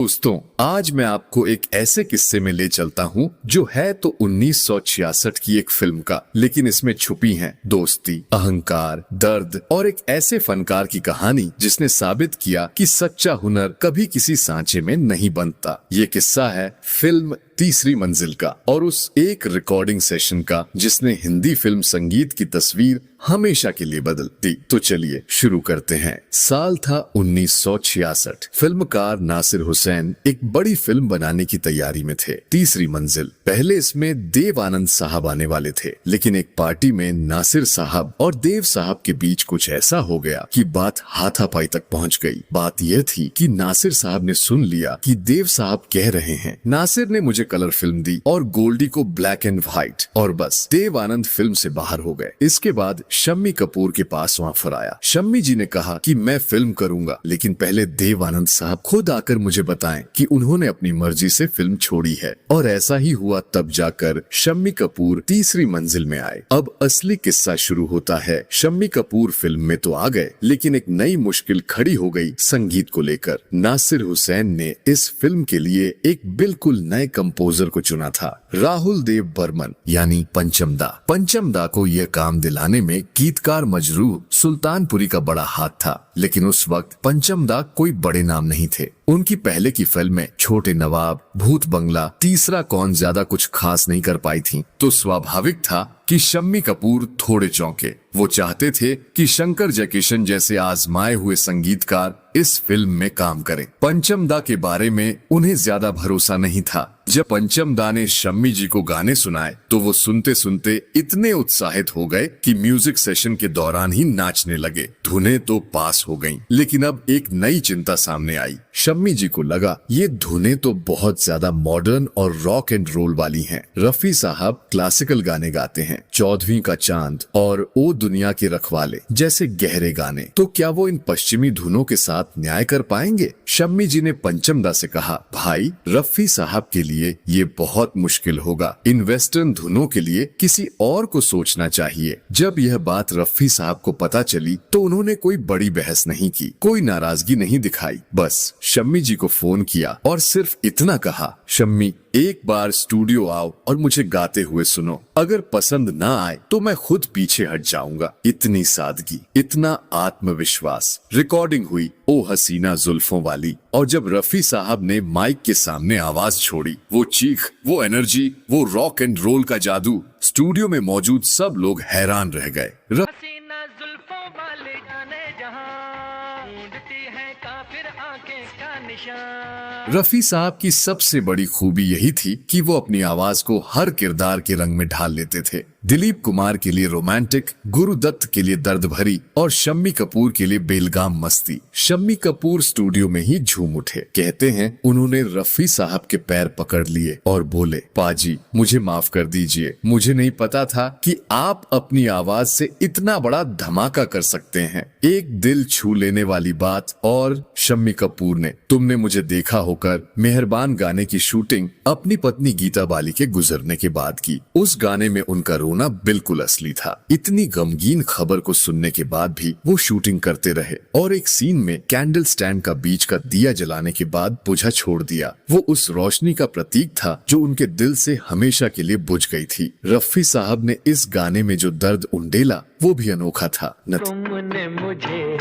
दोस्तों, आज मैं आपको एक ऐसे किस्से में ले चलता हूँ जो है तो 1966 की एक फिल्म का, लेकिन इसमें छुपी हैं दोस्ती, अहंकार, दर्द और एक ऐसे फनकार की कहानी जिसने साबित किया कि सच्चा हुनर कभी किसी सांचे में नहीं बनता। ये किस्सा है फिल्म तीसरी मंजिल का और उस एक रिकॉर्डिंग सेशन का जिसने हिंदी फिल्म संगीत की तस्वीर हमेशा के लिए बदल दी। तो चलिए शुरू करते हैं। साल था 1966। फिल्मकार नासिर हुसैन एक बड़ी फिल्म बनाने की तैयारी में थे, तीसरी मंजिल। पहले इसमें देव आनंद साहब आने वाले थे, लेकिन एक पार्टी में नासिर साहब और देव साहब के बीच कुछ ऐसा हो गया कि बात हाथापाई तक पहुंच गई। बात यह थी कि नासिर साहब ने सुन लिया कि देव साहब कह रहे हैं नासिर ने मुझे कलर फिल्म दी और गोल्डी को ब्लैक एंड व्हाइट, और बस देव आनंद फिल्म से बाहर हो गए। इसके बाद शम्मी कपूर के पास ऑफर आया। शम्मी जी ने कहा कि मैं फिल्म करूंगा, लेकिन पहले देव आनंद साहब खुद आकर मुझे बताएं कि उन्होंने अपनी मर्जी से फिल्म छोड़ी है। और ऐसा ही हुआ, तब जाकर शम्मी कपूर तीसरी मंजिल में आए। अब असली किस्सा शुरू होता है। शम्मी कपूर फिल्म में तो आ गए, लेकिन एक नई मुश्किल खड़ी हो गई संगीत को लेकर। नासिर हुसैन ने इस फिल्म के लिए एक बिल्कुल नए कंपोजर को चुना था, राहुल देव बर्मन यानी पंचमदा। पंचमदा को यह काम दिलाने में गीतकार मजरूह सुल्तानपुरी का बड़ा हाथ था, लेकिन उस वक्त पंचमदा कोई बड़े नाम नहीं थे। उनकी पहले की फिल्में छोटे नवाब, भूत बंगला, तीसरा कौन ज्यादा कुछ खास नहीं कर पाई थीं, तो स्वाभाविक था कि शम्मी कपूर थोड़े चौंके। वो चाहते थे कि शंकर जयकिशन जैसे आजमाए हुए संगीतकार इस फिल्म में काम करें। पंचमदा के बारे में उन्हें ज्यादा भरोसा नहीं था। जब पंचमदा ने शम्मी जी को गाने सुनाए तो वो सुनते सुनते इतने उत्साहित हो गए कि म्यूजिक सेशन के दौरान ही नाचने लगे। धुनें तो पास हो गईं, लेकिन अब एक नई चिंता सामने आई। शम्मी जी को लगा ये धुनें तो बहुत ज्यादा मॉडर्न और रॉक एंड रोल वाली हैं। रफी साहब क्लासिकल गाने गाते हैं, चौदहवीं का चांद और ओ दुनिया के रखवाले जैसे गहरे गाने, तो क्या वो इन पश्चिमी धुनों के साथ न्याय कर पाएंगे? शम्मी जी ने पंचमदा से कहा, भाई रफी साहब के लिए ये बहुत मुश्किल होगा। इन वेस्टर्न धुनों के लिए किसी और को सोचना चाहिए। जब यह बात रफी साहब को पता चली तो उन्होंने कोई बड़ी बहस नहीं की, कोई नाराजगी नहीं दिखाई। बस शम्मी जी को फोन किया और सिर्फ इतना कहा, शम्मी एक बार स्टूडियो आओ और मुझे गाते हुए सुनो। अगर पसंद ना आए तो मैं खुद पीछे हट जाऊंगा। इतनी सादगी, इतना आत्मविश्वास। रिकॉर्डिंग हुई ओ हसीना जुल्फों वाली, और जब रफी साहब ने माइक के सामने आवाज छोड़ी, वो चीख, वो एनर्जी, वो रॉक एंड रोल का जादू, स्टूडियो में मौजूद सब लोग हैरान रह गए। हसीना जुल्फों वाले जाने जहां ढूंढती है काफिर आंखें का निशान। रफी साहब की सबसे बड़ी खूबी यही थी कि वो अपनी आवाज को हर किरदार के रंग में ढाल लेते थे। दिलीप कुमार के लिए रोमांटिक, गुरुदत्त के लिए दर्द भरी और शम्मी कपूर के लिए बेलगाम मस्ती। शम्मी कपूर स्टूडियो में ही झूम उठे। कहते हैं उन्होंने रफी साहब के पैर पकड़ लिए और बोले, पाजी मुझे माफ कर दीजिए, मुझे नहीं पता था कि आप अपनी आवाज से इतना बड़ा धमाका कर सकते हैं। एक दिल छू लेने वाली बात। और शम्मी कपूर ने तुमने मुझे देखा होकर मेहरबान गाने की शूटिंग अपनी पत्नी गीता बाली के गुजरने के बाद की। उस गाने में उनका रोना बिल्कुल असली था। इतनी गमगीन खबर को सुनने के बाद भी वो शूटिंग करते रहे और एक सीन में कैंडल स्टैंड का बीच का दिया जलाने के बाद बुझा छोड़ दिया। वो उस रोशनी का प्रतीक था जो उनके दिल से हमेशा के लिए बुझ गई थी। रफी साहब ने इस गाने में जो दर्द उंडेला वो भी अनोखा था। तुमने मुझे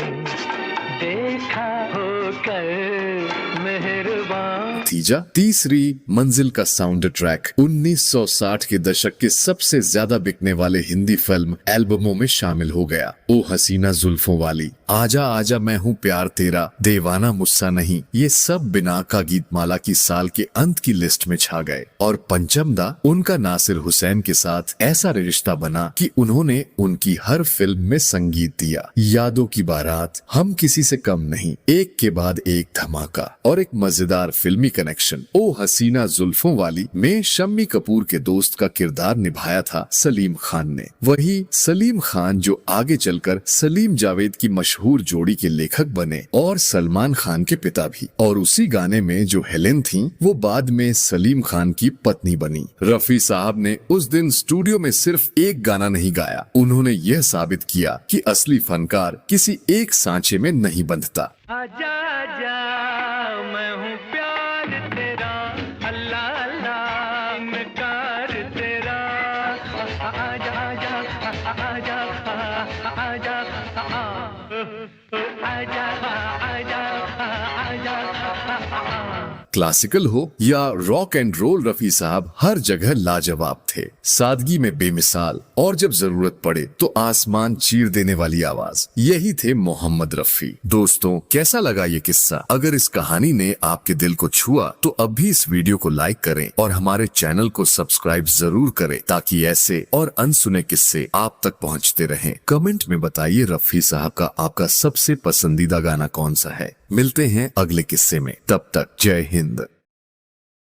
देखा होकर मेहरबान। नतीजा तीसरी मंजिल का साउंड ट्रैक 1960 के दशक के सबसे ज्यादा बिकने वाले हिंदी फिल्म एल्बमों में शामिल हो गया। ओ हसीना जुल्फों वाली, आजा आजा मैं हूँ प्यार तेरा, दीवाना मुझसा नहीं, ये सब बिना का गीतमाला की साल के अंत की लिस्ट में छा गए। और पंचमदा, उनका नासिर हुसैन के साथ ऐसा रिश्ता बना कि उन्होंने उनकी हर फिल्म में संगीत दिया। यादों की बारात, हम किसी से कम नहीं, एक के बाद एक धमाका और एक मजेदार फिल्मी कनेक्शन। ओ हसीना जुल्फों वाली में शम्मी कपूर के दोस्त का किरदार निभाया था सलीम खान ने। वही सलीम खान जो आगे चलकर सलीम जावेद की मशहूर जोड़ी के लेखक बने और सलमान खान के पिता भी। और उसी गाने में जो हेलेन थीं, वो बाद में सलीम खान की पत्नी बनी। रफी साहब ने उस दिन स्टूडियो में सिर्फ एक गाना नहीं गाया, उन्होंने यह साबित किया कि असली फनकार किसी एक सांचे में नहीं बंधता। आजा आजा मैं हूँ प्यार आजा आजा आजा क्लासिकल हो या रॉक एंड रोल, रफी साहब हर जगह लाजवाब थे। सादगी में बेमिसाल और जब जरूरत पड़े तो आसमान चीर देने वाली आवाज, यही थे मोहम्मद रफी। दोस्तों, कैसा लगा ये किस्सा? अगर इस कहानी ने आपके दिल को छुआ तो अब भी इस वीडियो को लाइक करें और हमारे चैनल को सब्सक्राइब जरूर करें ताकि ऐसे और अनसुने किस्से आप तक पहुंचते रहें। कमेंट में बताइए रफी साहब का आपका सबसे पसंदीदा गाना कौन सा है। मिलते हैं अगले किस्से में, तब तक जय हिंद।